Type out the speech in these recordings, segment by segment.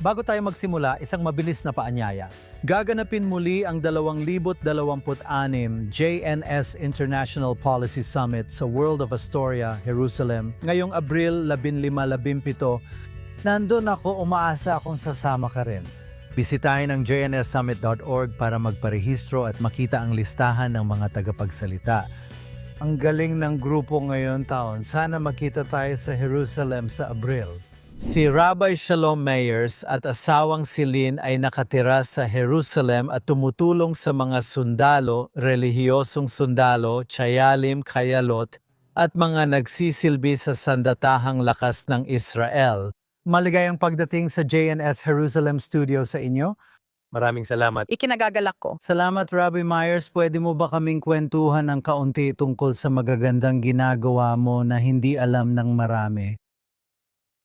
Bago tayo magsimula, isang mabilis na paanyaya. Gaganapin muli ang 2026 JNS International Policy Summit sa World of Astoria, Jerusalem, ngayong Abril 15-17. Nandun ako, umaasa akong sasama ka rin. Bisitahin ang jnssummit.org para magparehistro at makita ang listahan ng mga tagapagsalita. Ang galing ng grupo ngayon taon. Sana makita tayo sa Jerusalem sa Abril. Si Rabbi Shalom Meyers at asawang si Lynn ay nakatira sa Jerusalem at tumutulong sa mga sundalo, relihiyosong sundalo, tsayalim, kayalot, at mga nagsisilbi sa sandatahang lakas ng Israel. Maligayang pagdating sa JNS Jerusalem Studio sa inyo. Maraming salamat. Ikinagagalak ko. Salamat, Rabbi Myers. Pwede mo ba kaming kwentuhan ng kaunti tungkol sa magagandang ginagawa mo na hindi alam ng marami?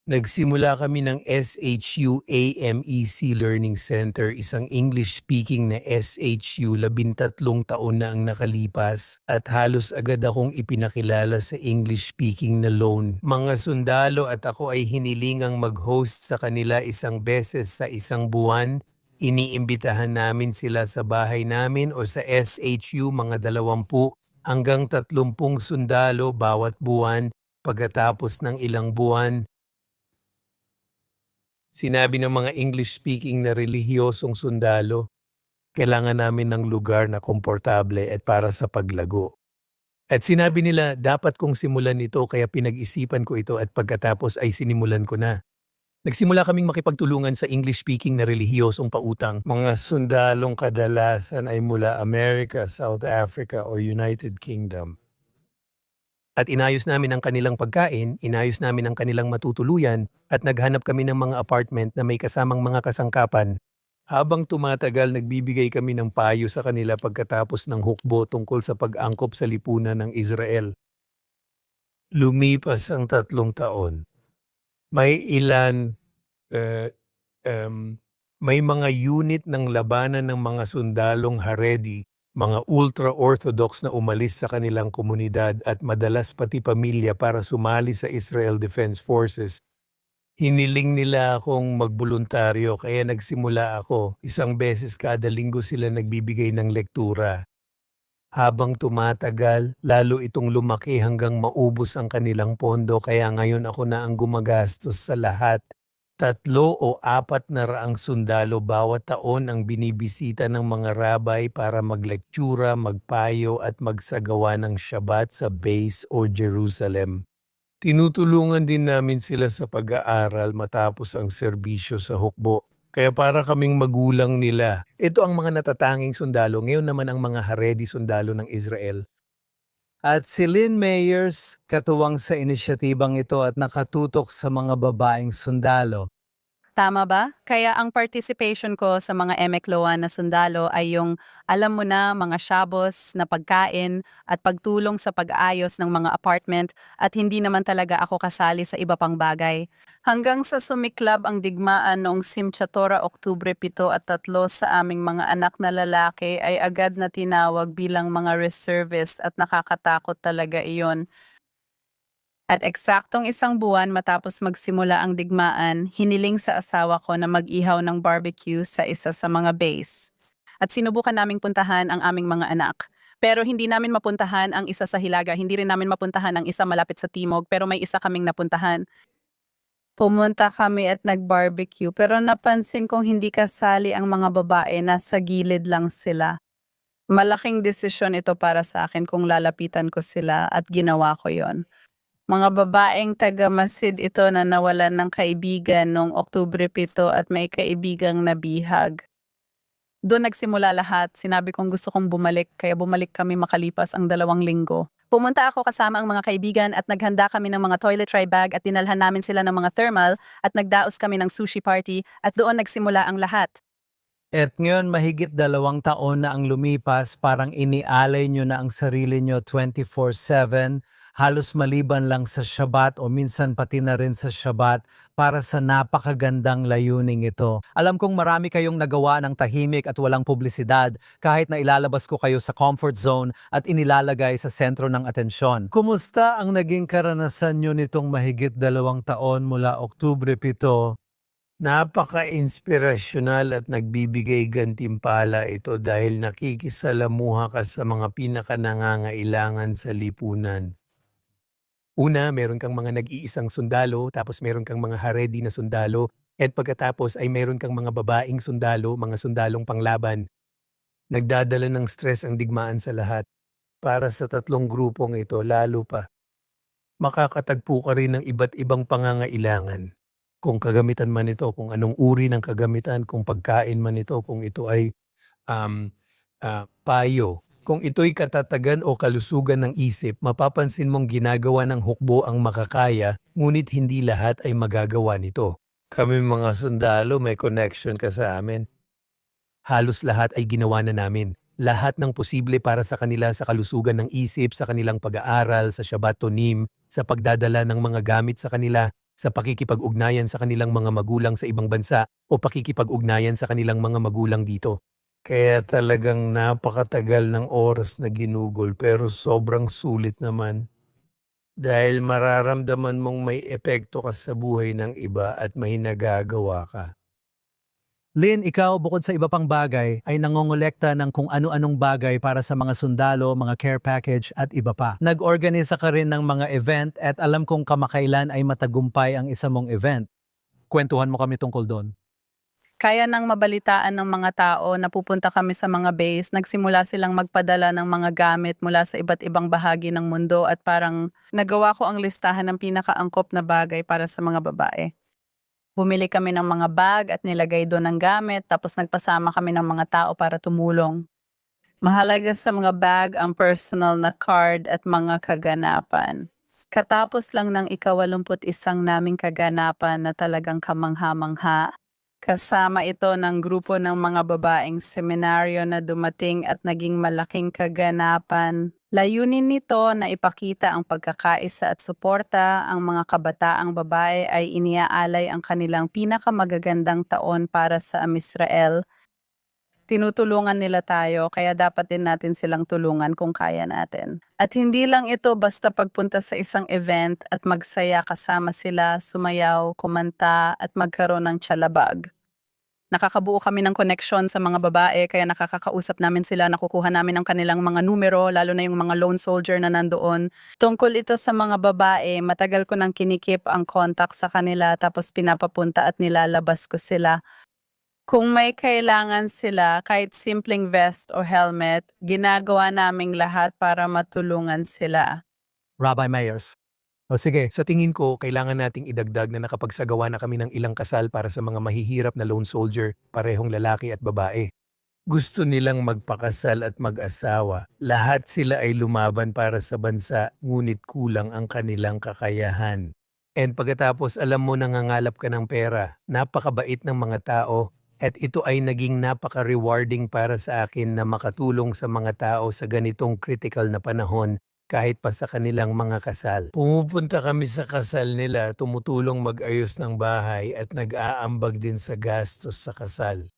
Nagsimula kami ng SHU AMEC Learning Center, isang English-speaking na SHU, 13 taon na ang nakalipas at halos agad akong ipinakilala sa English-speaking na loan. Mga sundalo at ako ay hinilingang mag-host sa kanila isang beses sa isang buwan. Iniimbitahan namin sila sa bahay namin o sa SHU, mga 20 hanggang 30 sundalo bawat buwan. Pagkatapos ng ilang buwan, sinabi ng mga English-speaking na relihiyosong sundalo, kailangan namin ng lugar na komportable at para sa paglago. At sinabi nila, dapat kong simulan ito kaya pinag-isipan ko ito at pagkatapos ay sinimulan ko na. Nagsimula kaming makipagtulungan sa English-speaking na relihiyosong pautang. Mga sundalong kadalasan ay mula America, South Africa o United Kingdom. At inayos namin ang kanilang pagkain, inayos namin ang kanilang matutuluyan at naghanap kami ng mga apartment na may kasamang mga kasangkapan. Habang tumatagal, nagbibigay kami ng payo sa kanila pagkatapos ng hukbo tungkol sa pag-angkop sa lipunan ng Israel. Lumipas ang 3 taon. May mga unit ng labanan ng mga sundalong Haredi, mga ultra-orthodox na umalis sa kanilang komunidad at madalas pati pamilya para sumali sa Israel Defense Forces. Hiniling nila akong magboluntaryo kaya nagsimula ako. Isang beses kada linggo sila nagbibigay ng lektura. Habang tumatagal, lalo itong lumaki hanggang maubos ang kanilang pondo kaya ngayon ako na ang gumagastos sa lahat. 3 o 4 na raang sundalo bawat taon ang binibisita ng mga rabay para maglektura, magpayo at magsagawa ng Shabbat sa base o Jerusalem. Tinutulungan din namin sila sa pag-aaral matapos ang serbisyo sa hukbo. Kaya para kaming magulang nila. Ito ang mga natatanging sundalo, ngayon naman ang mga Haredi sundalo ng Israel. At si Lynn Meyers, katuwang sa inisyatibang ito at nakatutok sa mga babaeng sundalo. Tama ba? Kaya ang participation ko sa mga Emekloan na sundalo ay yung, alam mo na, mga shabos na pagkain at pagtulong sa pag-aayos ng mga apartment at hindi naman talaga ako kasali sa iba pang bagay. Hanggang sa sumiklab ang digmaan noong Simchat Torah Oktubre 7 at 3 sa aming mga anak na lalaki ay agad na tinawag bilang mga reservist at nakakatakot talaga iyon. At eksaktong 1 buwan matapos magsimula ang digmaan, hiniling sa asawa ko na mag-ihaw ng barbecue sa isa sa mga base. At sinubukan naming puntahan ang aming mga anak. Pero hindi namin mapuntahan ang isa sa Hilaga, hindi rin namin mapuntahan ang isa malapit sa Timog, pero may isa kaming napuntahan. Pumunta kami at nag-barbecue, pero napansin kong hindi kasali ang mga babae, nasa gilid lang sila. Malaking desisyon ito para sa akin kung lalapitan ko sila at ginawa ko yon. Mga babaeng taga-Masid ito na nawalan ng kaibigan noong Oktubre 7 at may kaibigang nabihag. Doon nagsimula lahat, sinabi kong gusto kong bumalik kaya bumalik kami makalipas ang 2 linggo. Pumunta ako kasama ang mga kaibigan at naghanda kami ng mga toiletry bag at dinalhan namin sila ng mga thermal at nagdaos kami ng sushi party at doon nagsimula ang lahat. At ngayon mahigit 2 taon na ang lumipas, parang inialay nyo na ang sarili nyo 24/7, halos maliban lang sa Shabbat o minsan pati na rin sa Shabbat para sa napakagandang layuning ito. Alam kong marami kayong nagawa ng tahimik at walang publisidad kahit na ilalabas ko kayo sa comfort zone at inilalagay sa sentro ng atensyon. Kumusta ang naging karanasan nyo nitong mahigit 2 taon mula Oktubre 7? Napaka-inspirasyonal at nagbibigay gantimpala ito dahil nakikisalamuha ka sa mga pinakanangangailangan sa lipunan. Una, meron kang mga nag-iisang sundalo, tapos meron kang mga Haredi na sundalo, at pagkatapos ay meron kang mga babaeng sundalo, mga sundalong panglaban. Nagdadala ng stress ang digmaan sa lahat. Para sa tatlong grupong ito, lalo pa, makakatagpo ka rin ng iba't ibang pangangailangan. Kung kagamitan man ito, kung anong uri ng kagamitan, kung pagkain man ito, kung ito ay payo. Kung ito'y katatagan o kalusugan ng isip, mapapansin mong ginagawa ng hukbo ang makakaya, ngunit hindi lahat ay magagawa nito. Kami mga sundalo, may connection ka sa amin. Halos lahat ay ginawa na namin. Lahat ng posible para sa kanila sa kalusugan ng isip, sa kanilang pag-aaral, sa Shabbat Tonim, sa pagdadala ng mga gamit sa kanila, sa pakikipag-ugnayan sa kanilang mga magulang sa ibang bansa o pakikipag-ugnayan sa kanilang mga magulang dito. Kaya talagang napakatagal ng oras na ginugol pero sobrang sulit naman. Dahil mararamdaman mong may epekto ka sa buhay ng iba at may nagagawa ka. Lynn, ikaw bukod sa iba pang bagay ay nangongolekta ng kung ano-anong bagay para sa mga sundalo, mga care package at iba pa. Nag-organisa ka rin ng mga event at alam kong kamakailan ay matagumpay ang isa mong event. Kwentuhan mo kami tungkol doon. Kaya nang mabalitaan ng mga tao na pupunta kami sa mga base, nagsimula silang magpadala ng mga gamit mula sa iba't ibang bahagi ng mundo at parang nagawa ko ang listahan ng pinakaangkop na bagay para sa mga babae. Bumili kami ng mga bag at nilagay doon ang gamit tapos nagpasama kami ng mga tao para tumulong. Mahalaga sa mga bag ang personal na card at mga kaganapan. Katapos lang ng ika-81 naming kaganapan na talagang kamangha-mangha, kasama ito ng grupo ng mga babaeng seminaryo na dumating at naging malaking kaganapan. Layunin nito na ipakita ang pagkakaisa at suporta. Ang mga kabataang babae ay iniaalay ang kanilang pinakamagagandang taon para sa Amisrael. Tinutulungan nila tayo, kaya dapat din natin silang tulungan kung kaya natin. At hindi lang ito basta pagpunta sa isang event at magsaya kasama sila, sumayaw, kumanta at magkaroon ng tsalabag. Nakakabuo kami ng koneksyon sa mga babae kaya nakakausap namin sila, nakukuha namin ang kanilang mga numero, lalo na yung mga lone soldier na nandoon. Tungkol ito sa mga babae, matagal ko nang kinikip ang contact sa kanila tapos pinapapunta at nilalabas ko sila. Kung may kailangan sila, kahit simpleng vest o helmet, ginagawa naming lahat para matulungan sila. Rabbi Mayers. O sige, Sa tingin ko, kailangan nating idagdag na nakapagsagawa na kami ng ilang kasal para sa mga mahihirap na lone soldier, parehong lalaki at babae. Gusto nilang magpakasal at mag-asawa. Lahat sila ay lumaban para sa bansa, ngunit kulang ang kanilang kakayahan. And pagkatapos alam mo nangangalap ka ng pera, napakabait ng mga tao, at ito ay naging napaka-rewarding para sa akin na makatulong sa mga tao sa ganitong critical na panahon kahit pa sa kanilang mga kasal. Pumupunta kami sa kasal nila, tumutulong mag-ayos ng bahay at nag-aambag din sa gastos sa kasal.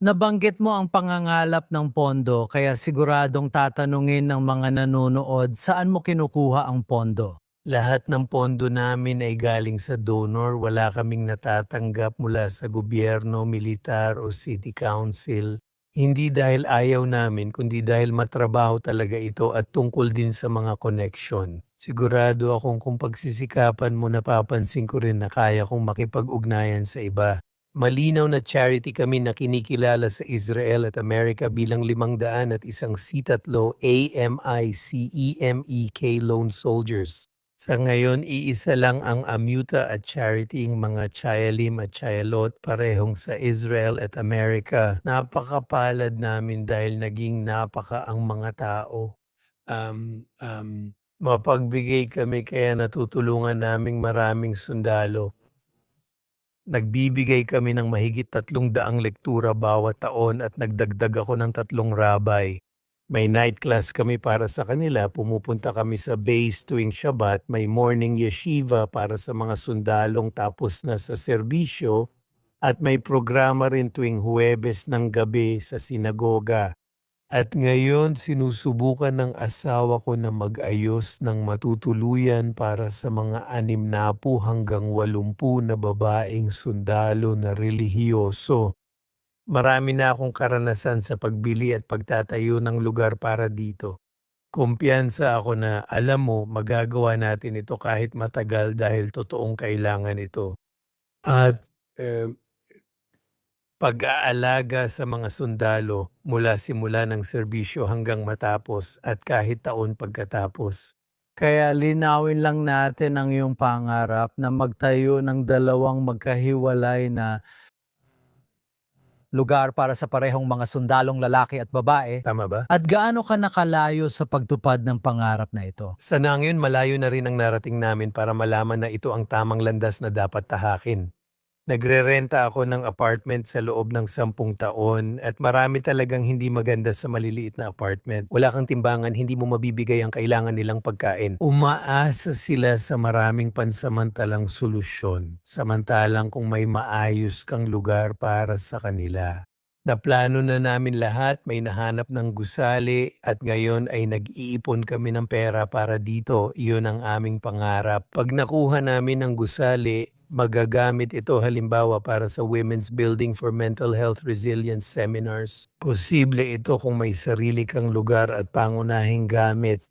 nabanggit mo ang pangangalap ng pondo kaya siguradong tatanungin ng mga nanonood saan mo kinukuha ang pondo. Lahat ng pondo namin ay galing sa donor. Wala kaming natatanggap mula sa gobyerno, militar o city council. Hindi dahil ayaw namin, kundi dahil matrabaho talaga ito at tungkol din sa mga connection. Sigurado akong kung pagsisikapan mo, napapansin ko rin na kaya kong makipag-ugnayan sa iba. Malinaw na charity kami na kinikilala sa Israel at Amerika bilang 501 AMICEMEK Lone Soldiers. Sa ngayon, iisa lang ang Amuta at Charity, ang mga Chayalim at Chayalot, parehong sa Israel at Amerika. Napakapalad namin dahil naging napaka ang mga tao. Mapagbigay kami kaya natutulungan naming maraming sundalo. Nagbibigay kami ng mahigit 300 lektura bawat taon at nagdagdag ako ng 3 rabay. May night class kami para sa kanila, pumupunta kami sa base tuwing Shabbat, may morning yeshiva para sa mga sundalong tapos na sa serbisyo, at may programa rin tuwing Huwebes ng gabi sa sinagoga. At ngayon sinusubukan ng asawa ko na mag-ayos ng matutuluyan para sa mga 60 hanggang 80 na babaeng sundalo na relihiyoso. Marami na akong karanasan sa pagbili at pagtatayo ng lugar para dito. Kumpiyansa ako na alam mo magagawa natin ito kahit matagal dahil totoong kailangan ito. At pag-aalaga sa mga sundalo mula simula ng serbisyo hanggang matapos at kahit taon pagkatapos. Kaya linawin lang natin ang iyong pangarap na magtayo ng dalawang magkahiwalay na lugar para sa parehong mga sundalong lalaki at babae. Tama ba? At gaano ka nakalayo sa pagtupad ng pangarap na ito? Sa ngayon malayo na rin ang narating namin para malaman na ito ang tamang landas na dapat tahakin. Nagrerenta ako ng apartment sa loob ng 10 taon at marami talagang hindi maganda sa maliliit na apartment. Wala kang timbangan, hindi mo mabibigay ang kailangan nilang pagkain. Umaasa sila sa maraming pansamantalang solusyon, samantalang kung may maayos kang lugar para sa kanila. Naplano na namin lahat, may nahanap ng gusali at ngayon ay nag-iipon kami ng pera para dito. Iyon ang aming pangarap. Pag nakuha namin ang gusali, magagamit ito halimbawa para sa Women's Building for Mental Health Resilience Seminars. Posible ito kung may sarili kang lugar at pangunahing gamit.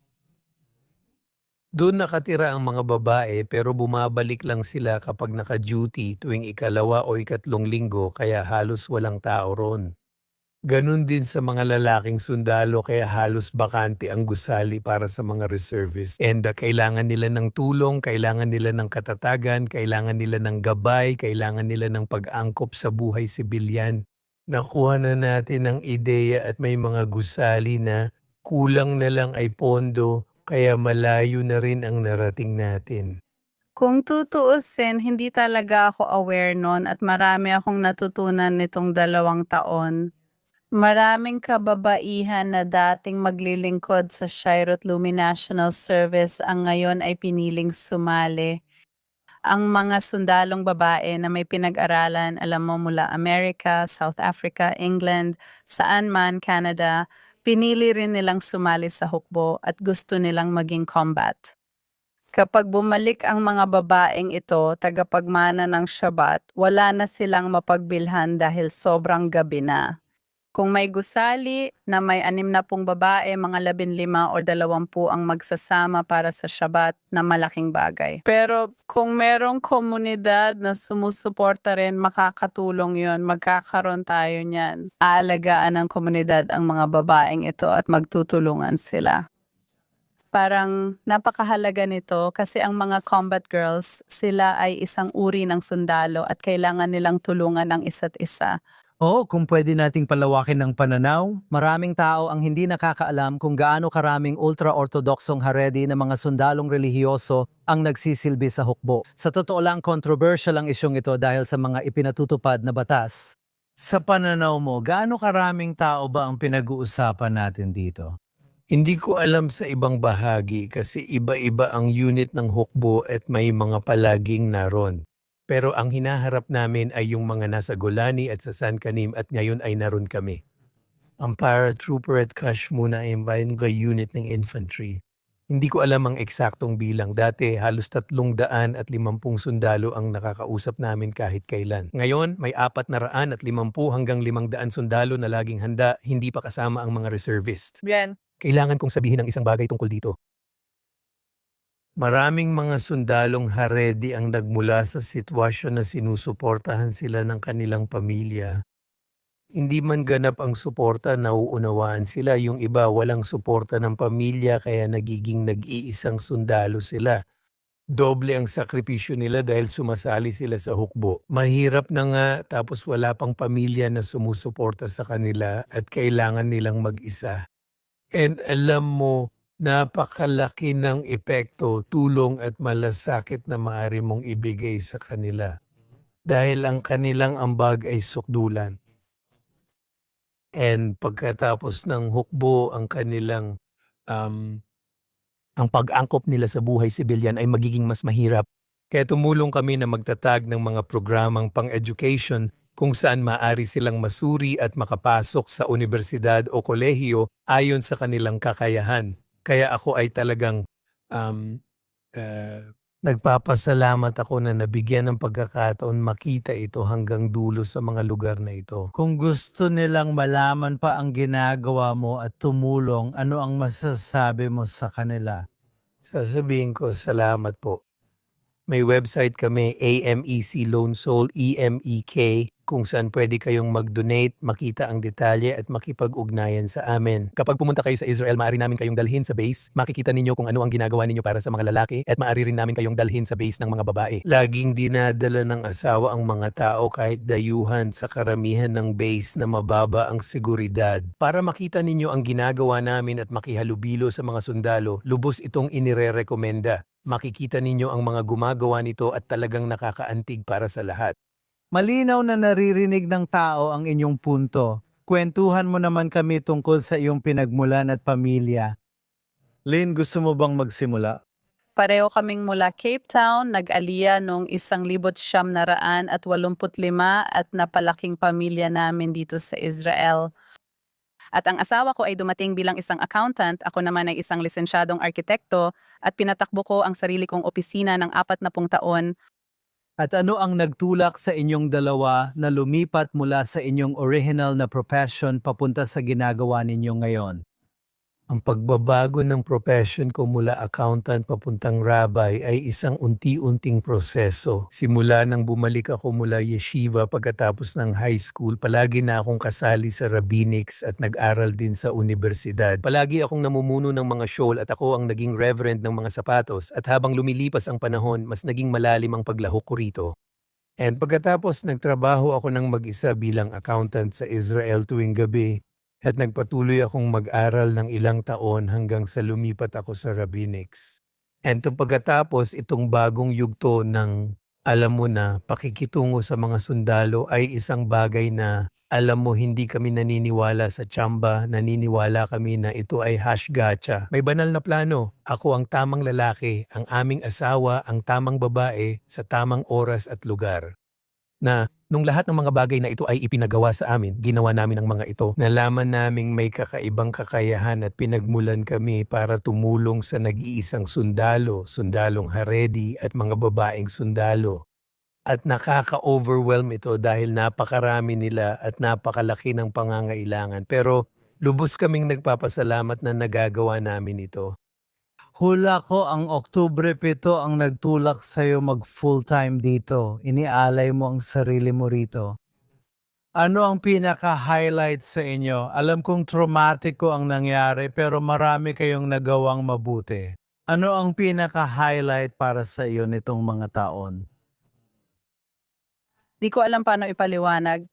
Doon nakatira ang mga babae pero bumabalik lang sila kapag naka-duty tuwing ikalawa o ikatlong linggo kaya halos walang tao ron. Ganun din sa mga lalaking sundalo kaya halos bakante ang gusali para sa mga reservists. And kailangan nila ng tulong, kailangan nila ng katatagan, kailangan nila ng gabay, kailangan nila ng pag-angkop sa buhay sibilyan. Nakuha na natin ang ideya at may mga gusali na kulang na lang ay pondo kaya malayo na rin ang narating natin. Kung tutuusin, hindi talaga ako aware nun at marami akong natutunan nitong 2 taon. Maraming kababaihan na dating maglilingkod sa Shirot Lumi National Service ang ngayon ay piniling sumali. Ang mga sundalong babae na may pinag-aralan, alam mo, mula Amerika, South Africa, England, saan man, Canada, pinili rin nilang sumali sa hukbo at gusto nilang maging combat. Kapag bumalik ang mga babaeng ito, tagapagmana ng Shabbat, wala na silang mapagbilhan dahil sobrang gabi na. Kung may gusali na may 60 babae, mga 15 o 20 ang magsasama para sa Shabbat na malaking bagay. Pero kung merong komunidad na sumusuporta rin, makakatulong yon, magkakaroon tayo niyan. Aalagaan ng komunidad ang mga babaeng ito at magtutulungan sila. Parang napakahalaga nito kasi ang mga combat girls, sila ay isang uri ng sundalo at kailangan nilang tulungan ang isa't isa. Oo, kung pwede nating palawakin ng pananaw, maraming tao ang hindi nakakaalam kung gaano karaming ultra-ortodoksong Haredi na mga sundalong relihiyoso ang nagsisilbi sa hukbo. Sa totoo lang, controversial ang isyong ito dahil sa mga ipinatutupad na batas. Sa pananaw mo, gaano karaming tao ba ang pinag-uusapan natin dito? Hindi ko alam sa ibang bahagi kasi iba-iba ang unit ng hukbo at may mga palaging naron. Pero ang hinaharap namin ay yung mga nasa Golani at sa San Canim at ngayon ay naroon kami. Ang paratrooper at cash muna ay imbahin ko unit ng infantry. Hindi ko alam ang eksaktong bilang. Dati halos 350 sundalo ang nakakausap namin kahit kailan. Ngayon may 450 hanggang 500 sundalo na laging handa, hindi pa kasama ang mga reservists. Bien. Kailangan kong sabihin ang isang bagay tungkol dito. Maraming mga sundalong Haredi ang nagmula sa sitwasyon na sinusuportahan sila ng kanilang pamilya. Hindi man ganap ang suporta, nauunawaan sila. Yung iba walang suporta ng pamilya kaya nagiging nag-iisang sundalo sila. Doble ang sakripisyo nila dahil sumasali sila sa hukbo. Mahirap na nga tapos wala pang pamilya na sumusuporta sa kanila at kailangan nilang mag-isa. And alam mo, napakalaki ng epekto, tulong at malasakit na maaari mong ibigay sa kanila. Dahil ang kanilang ambag ay sukdulan. And pagkatapos ng hukbo, ang kanilang ang pag-angkop nila sa buhay sibilyan ay magiging mas mahirap. Kaya tumulong kami na magtatag ng mga programang pang-education kung saan maaari silang masuri at makapasok sa unibersidad o kolehiyo ayon sa kanilang kakayahan. Kaya ako ay talagang um, nagpapasalamat ako na nabigyan ng pagkakataon makita ito hanggang dulo sa mga lugar na ito. Kung gusto nilang malaman pa ang ginagawa mo at tumulong, ano ang masasabi mo sa kanila? Sasabihin ko, salamat po. May website kami, AMEC Loan Soul, EMEK, kung saan pwede kayong mag-donate, makita ang detalye at makipag-ugnayan sa amin. Kapag pumunta kayo sa Israel, maaari namin kayong dalhin sa base. Makikita ninyo kung ano ang ginagawa ninyo para sa mga lalaki at maaari rin namin kayong dalhin sa base ng mga babae. Laging dinadala ng asawa ang mga tao kahit dayuhan sa karamihan ng base na mababa ang seguridad. Para makita ninyo ang ginagawa namin at makihalubilo sa mga sundalo, lubos itong inirerekomenda. Makikita ninyo ang mga gumagawa nito at talagang nakakaantig para sa lahat. Malinaw na naririnig ng tao ang inyong punto. Kwentuhan mo naman kami tungkol sa iyong pinagmulan at pamilya. Lynn, gusto mo bang magsimula? Pareho kaming mula Cape Town, nag-aliya noong 1985 at napalaking pamilya namin dito sa Israel. At ang asawa ko ay dumating bilang isang accountant, ako naman ay isang lisensyadong arkitekto at pinatakbo ko ang sarili kong opisina ng 40 taon. At ano ang nagtulak sa inyong dalawa na lumipat mula sa inyong original na profession papunta sa ginagawa ninyo ngayon? Ang pagbabago ng profession ko mula accountant papuntang rabbi ay isang unti-unting proseso. Simula nang bumalik ako mula yeshiva pagkatapos ng high school, palagi na akong kasali sa rabbinics at nag-aral din sa universidad. Palagi akong namumuno ng mga shoal at ako ang naging reverend ng mga sapatos at habang lumilipas ang panahon, mas naging malalim ang paglahok ko rito. And pagkatapos nagtrabaho ako ng mag-isa bilang accountant sa Israel tuwing gabi, at nagpatuloy akong mag-aral ng ilang taon hanggang sa lumipat ako sa rabbinics. And pagkatapos itong bagong yugto ng alam mo na pakikitungo sa mga sundalo ay isang bagay na alam mo hindi kami naniniwala sa tsamba, naniniwala kami na ito ay hash gacha. May banal na plano. Ako ang tamang lalaki, ang aming asawa, ang tamang babae sa tamang oras at lugar. Na nung lahat ng mga bagay na ito ay ipinagawa sa amin, ginawa namin ang mga ito. Nalaman naming may kakaibang kakayahan at pinagmulan kami para tumulong sa nag-iisang sundalo, sundalong Haredi at mga babaeng sundalo. At nakaka-overwhelm ito dahil napakarami nila at napakalaki ng pangangailangan. Pero lubos kaming nagpapasalamat na nagagawa namin ito. Hula ko ang Oktubre 7 ang nagtulak sa'yo mag full-time dito. Inialay mo ang sarili mo rito. Ano ang pinaka-highlight sa inyo? Alam kong traumatiko ang nangyari pero marami kayong nagawang mabuti. Ano ang pinaka-highlight para sa iyo nitong mga taon? Di ko alam paano ipaliwanag.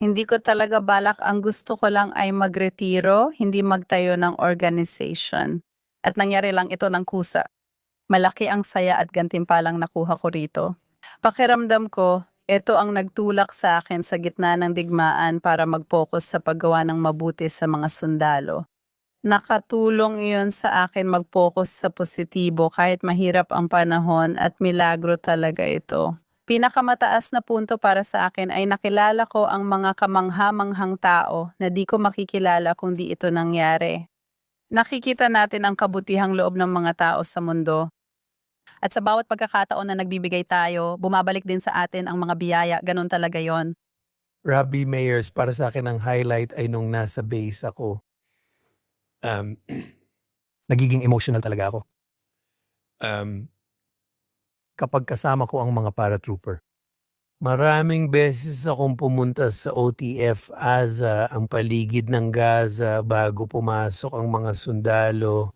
Hindi ko talaga balak, ang gusto ko lang ay magretiro, hindi magtayo ng organization. At nangyari lang ito ng kusa. Malaki ang saya at gantimpalang nakuha ko rito. Pakiramdam ko, ito ang nagtulak sa akin sa gitna ng digmaan para mag-focus sa paggawa ng mabuti sa mga sundalo. Nakatulong iyon sa akin mag-focus sa positibo kahit mahirap ang panahon at milagro talaga ito. Pinakamataas na punto para sa akin ay nakilala ko ang mga kamangha-manghang tao na di ko makikilala kung di ito nangyari. Nakikita natin ang kabutihang loob ng mga tao sa mundo. At sa bawat pagkakataon na nagbibigay tayo, bumabalik din sa atin ang mga biyaya. Ganon talaga yon. Rabbi Mayers, para sa akin ang highlight ay nung nasa base ako. Nagiging emotional talaga ako. Kapag kasama ko ang mga paratrooper. Maraming beses akong pumunta sa OTF Aza, ang paligid ng Gaza bago pumasok ang mga sundalo.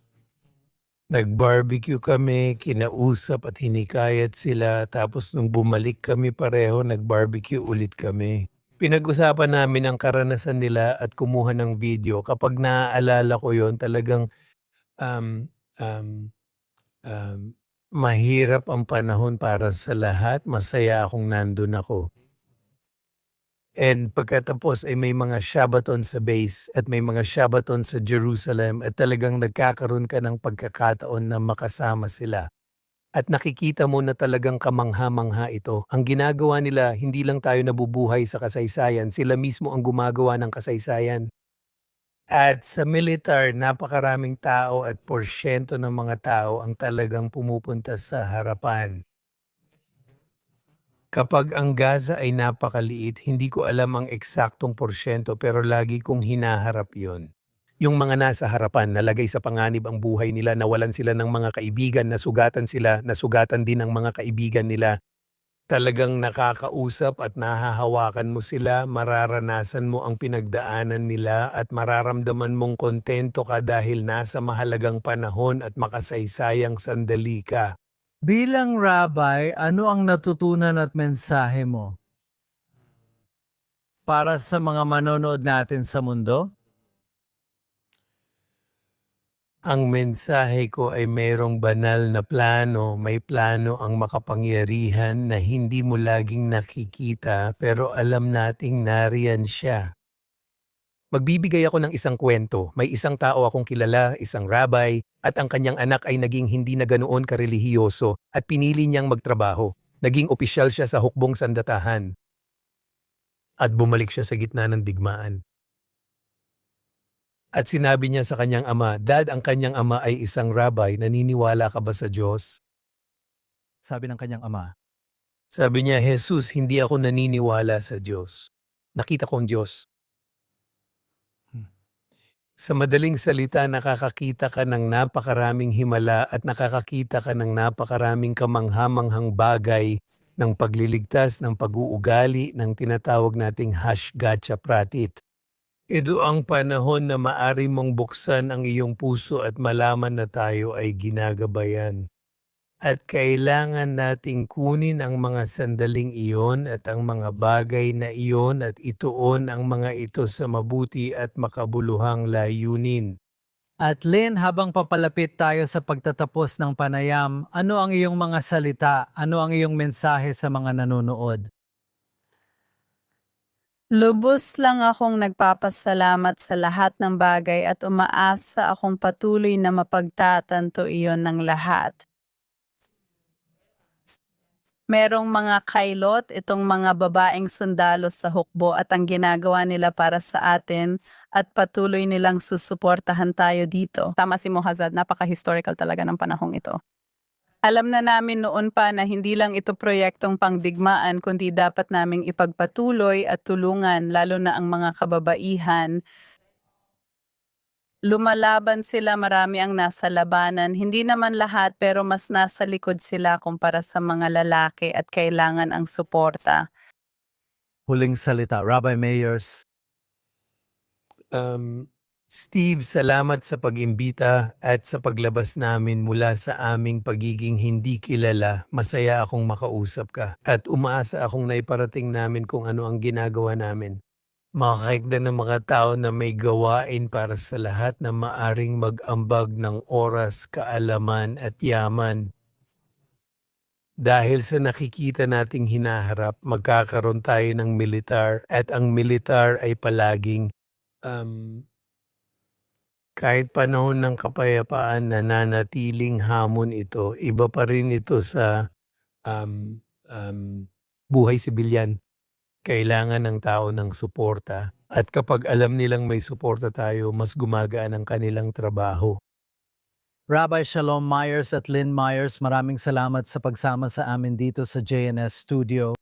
Nag-barbecue kami, kinausap at hinikayat sila, tapos nung bumalik kami pareho, nag-barbecue ulit kami. Pinag-usapan namin ang karanasan nila at kumuha ng video. Kapag naaalala ko yon, talagang mahirap ang panahon para sa lahat, masaya akong nandun ako. And pagkatapos ay may mga Shabbaton sa base at may mga Shabbaton sa Jerusalem at talagang nagkakaroon ka ng pagkakataon na makasama sila. At nakikita mo na talagang kamangha-mangha ito. Ang ginagawa nila, hindi lang tayo nabubuhay sa kasaysayan, sila mismo ang gumagawa ng kasaysayan. At sa militar, napakaraming tao at porsyento ng mga tao ang talagang pumupunta sa harapan. Kapag ang Gaza ay napakaliit, hindi ko alam ang eksaktong porsyento pero lagi kong hinaharap yon. Yung mga nasa harapan, nalagay sa panganib ang buhay nila, nawalan sila ng mga kaibigan, nasugatan sila, nasugatan din ang mga kaibigan nila. Talagang nakakausap at nahahawakan mo sila, mararanasan mo ang pinagdaanan nila at mararamdaman mong kontento ka dahil nasa mahalagang panahon at makasaysayang sandali ka. Bilang rabbi, ano ang natutunan at mensahe mo para sa mga manonood natin sa mundo? Ang mensahe ko ay mayroong banal na plano, may plano ang makapangyarihan na hindi mo laging nakikita pero alam nating nariyan siya. Magbibigay ako ng isang kwento. May isang tao akong kilala, isang rabbi, at ang kanyang anak ay naging hindi na ganoon karelihiyoso at pinili niyang magtrabaho. Naging opisyal siya sa hukbong sandatahan. At bumalik siya sa gitna ng digmaan. At sinabi niya sa kanyang ama, "Dad, ang kanyang ama ay isang rabbi, naniniwala ka ba sa Diyos?" Sabi ng kanyang ama. Sabi niya, "Jesus, hindi ako naniniwala sa Diyos. Nakita ko ang Diyos." Sa madaling salita, nakakakita ka ng napakaraming himala at nakakakita ka ng napakaraming kamanghamanghang bagay ng pagliligtas, ng pag-uugali, ng tinatawag nating Hashgacha Pratit. Ito ang panahon na maari mong buksan ang iyong puso at malaman na tayo ay ginagabayan. At kailangan nating kunin ang mga sandaling iyon at ang mga bagay na iyon at ituon ang mga ito sa mabuti at makabuluhang layunin. At Lynn, habang papalapit tayo sa pagtatapos ng panayam, ano ang iyong mga salita? Ano ang iyong mensahe sa mga nanonood? Lubos lang akong nagpapasalamat sa lahat ng bagay at umaasa akong patuloy na mapagtatanto iyon ng lahat. Merong mga kailot itong mga babaeng sundalo sa hukbo at ang ginagawa nila para sa atin at patuloy nilang susuportahan tayo dito. Tama si Mohazad, napaka-historical talaga ng panahong ito. Alam na namin noon pa na hindi lang ito proyektong pangdigmaan kundi dapat naming ipagpatuloy at tulungan lalo na ang mga kababaihan. Lumalaban sila, marami ang nasa labanan. Hindi naman lahat pero mas nasa likod sila kumpara sa mga lalaki at kailangan ang suporta. Huling salita, Rabbi Mayers. Steve, salamat sa pag-imbita at sa paglabas namin mula sa aming pagiging hindi kilala. Masaya akong makausap ka at umaasa akong naiparating namin kung ano ang ginagawa namin. Makakaigda ng mga tao na may gawain para sa lahat na maaring mag-ambag ng oras, kaalaman at yaman. Dahil sa nakikita nating hinaharap, magkakaroon tayo ng militar at ang militar ay palaging kahit panahon ng kapayapaan nananatiling hamon ito, iba pa rin ito sa buhay sibilyan. Kailangan ng tao ng suporta at kapag alam nilang may suporta tayo, mas gumagaan ang kanilang trabaho. Rabbi Shalom Myers at Lynn Myers, maraming salamat sa pagsama sa amin dito sa JNS Studio.